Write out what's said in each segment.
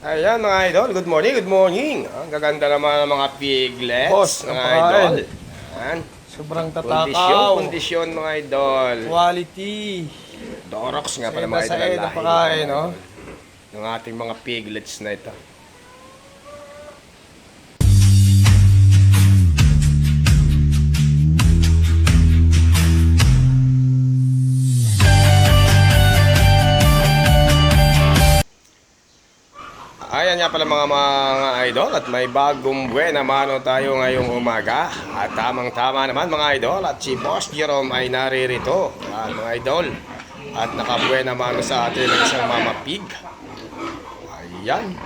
Ayan mga idol, good morning, good morning. Ang gaganda naman ng mga piglets, Boss, mga napakain. idol. Ayan, Sobrang kondisyon, tatakaw. kondisyon mga idol. Quality. Dorox nga pala Seda mga sa idol ang Eda lahi pakain, no? ng ating mga piglets na ito. Ayan nga pala mga idol at may bagong buena mano tayo ngayong umaga. At tamang-tama naman mga idol at si Boss Jerome ay naririto. Ayan mga idol. At nakabuena mano sa atin ng isang mama pig. Ayan.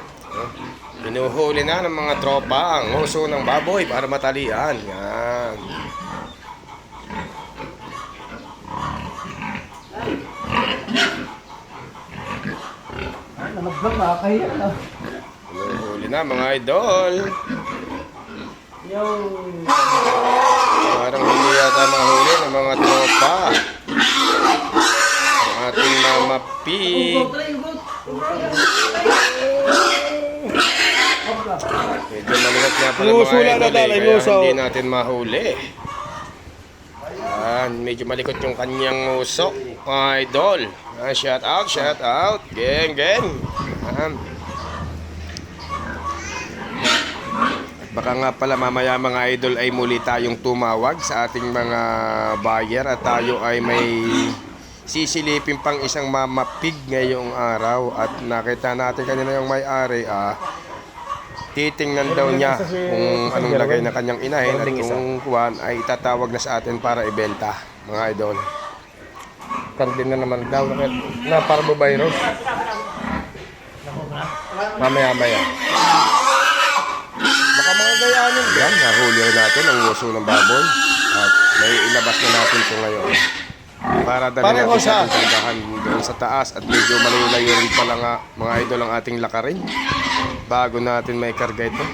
Pinuhuli na ng mga tropa ang uso ng baboy para matalian. Yan. Nalaglag na, kaya na. Pinuhuli na mga idol. Yo. Parang hindi yata mahuli ng mga tropa. Ang ating mama pig. Medyo malingat nga pala Luso mga na idol nadala, kaya luso. hindi natin mahuli. Ayan, medyo malikot yung kanyang usok mga idol. Shout out, geng. Ayan. Baka nga pala mamaya mga idol ay muli tayong tumawag sa ating mga buyer at tayo ay may sisilipin pang isang mama pig ngayong araw at nakita natin kanina yung may-ari titingnan daw niya kung anong lagay na kanyang inahin at kung kuwan ay itatawag na sa atin para ibenta mga idol. Kardin na naman daw na para babayro. Mamaya. Baka mga gayanin. Yan, nahuli rin natin ang uso ng baboy. At may ilabas na natin ito ngayon. Para dali natin sa ating kargahan doon sa taas. At medyo malayo-layo rin pala nga mga idol ang ating lakarin. Bago natin may karga ito.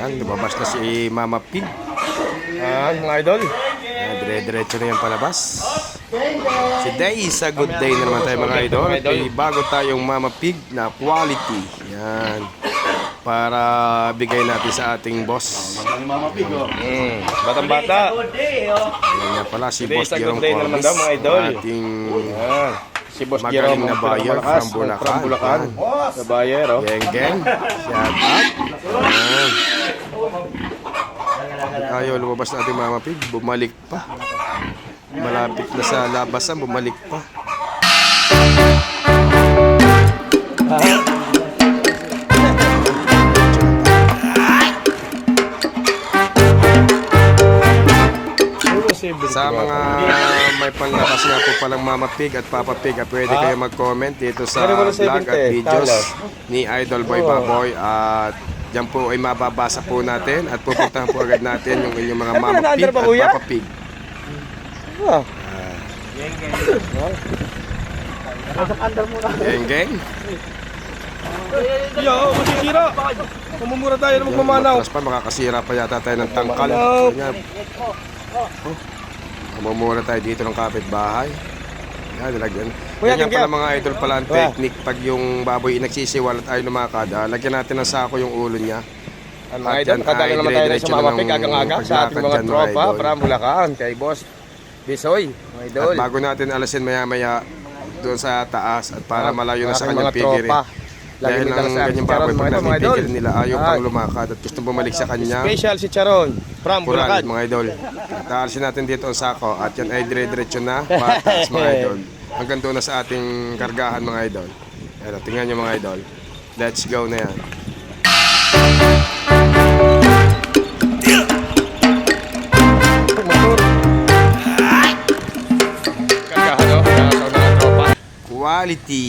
Lumabas na si Mama Pig. Mga idol. Dire-diretso na yung palabas. Si Day, sa good day na naman tayo mga idol. May bago tayong Mama Pig na quality. Yan. Para bigay natin sa ating boss. Batang-bata. Yan nga pala si Boss Jerome Cormis. Ating Si Boss magaling Jerome na buyer from Bulacan. Sa buyer, oh. Geng. Shout out. Yan. Ayaw lumabas na ating Mama Pig, bumalik pa. Malapit na sa labasan, bumalik pa. Sa mga may panlakas nga po palang Mama Pig at Papa Pig, pwede kayo mag-comment dito sa vlog at videos ni Idol Boy Baboy at diyan po ay mababasa po natin at pupuntahan po agad natin yung inyong mga Mama Pig at Papa Pig. Geng. Yo, masisira. Mamumura tayo na magmamanaw. Matras pa, makakasira pa yata tayo ng tangkal. Mamumura tayo dito ng kapitbahay. Yan, nilagyan. Ganyan pala mga idol pala ang technique pag yung baboy nagsisiwal at ay lumakad. Lagyan natin ng sako yung ulo niya. Mga idol, kadala naman tayo sa Mama Pig agang-aga sa ating mga tropa para Bulacan kay Boss Bisoy. At bago natin alasin maya-maya doon sa taas at para malayo na sa kanyang pigirin. Dahil ang ganyang baboy pag napipigil nila ayaw pang lumakad at gusto bumalik sa kanya. Special si Charon from Bulacan. Mga idol. At aalisin natin dito ang sako at yan ay dire-diretso na patas mga idol. Hanggang doon na sa ating kargahan mga idol. Ayan, tingnan nyo mga idol. Let's go na yan. Kargahan o, sa mga tropa. Quality.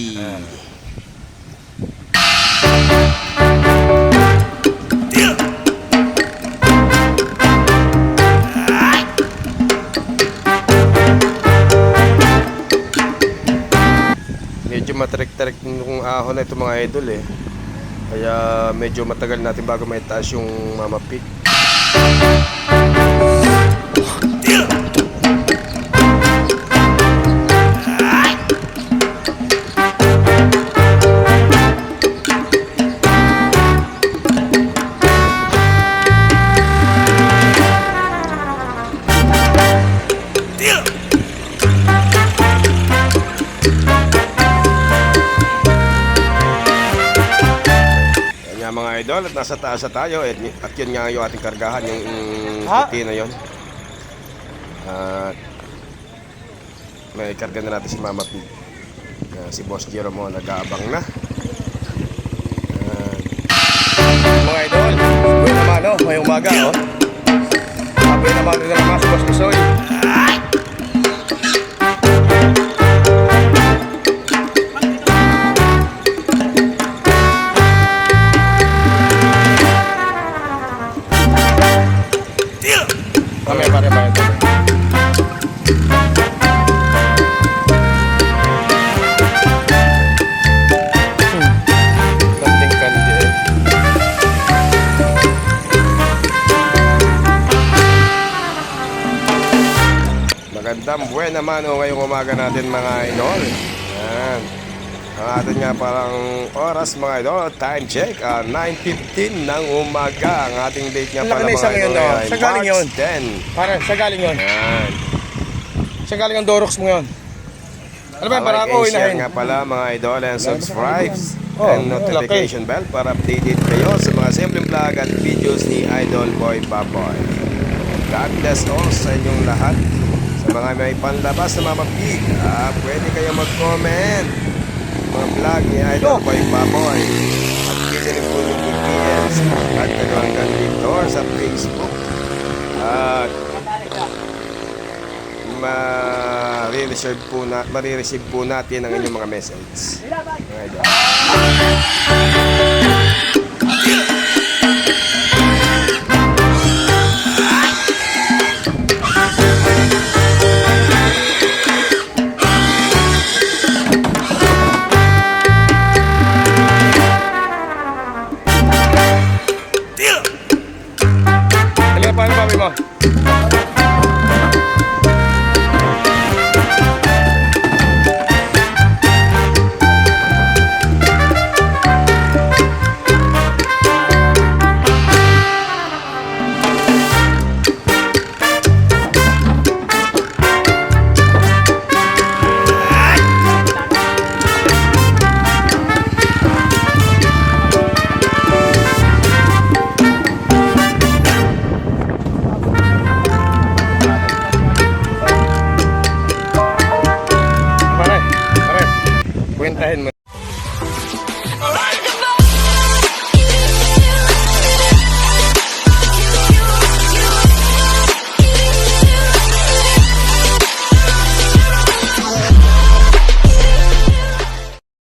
medyo matarik-tarik yung ahon na ito mga idol eh. Kaya medyo matagal natin bago maitaas yung Mama Pig. Mga idol, at nasa taas na tayo at yun nga yung ating kargahan, yung puti na yun. At may karga na natin si Mama Pig. Si Boss Jeromo nag-aabang na. Mga idol, buhay naman oh, may umaga oh. Buhay naman din naman si Boss Kusoy. Pare. Something kandi eh. Magandang buwan naman ngayong umaga natin mga idol. Yan. Ang atin nga parang oras mga idol, time check, 9:15 ng umaga. Ang ating date nga pala mga idol ay Sa galing yun? March 10. Pare, sa galing yun. Yan. Sa galing ang Dorox mo yun. Ano ba, para Like ako and share inahin. nga pala mga idol and subscribe Oh, and notification bell para updated kayo sa mga simpleng vlog at videos ni Idol Boy Baboy. God bless all sa inyong lahat. Sa mga may panlabas na Mama Pig, pwede kayo mag-comment mga vlog ni Idol Boy Baboy. At pwede rin po yung DMs at hanggang dito sa Facebook. At marireceive po natin ang inyong mga message. Mga idol. Halika, paano mami mo? Pare, kwentahin mo.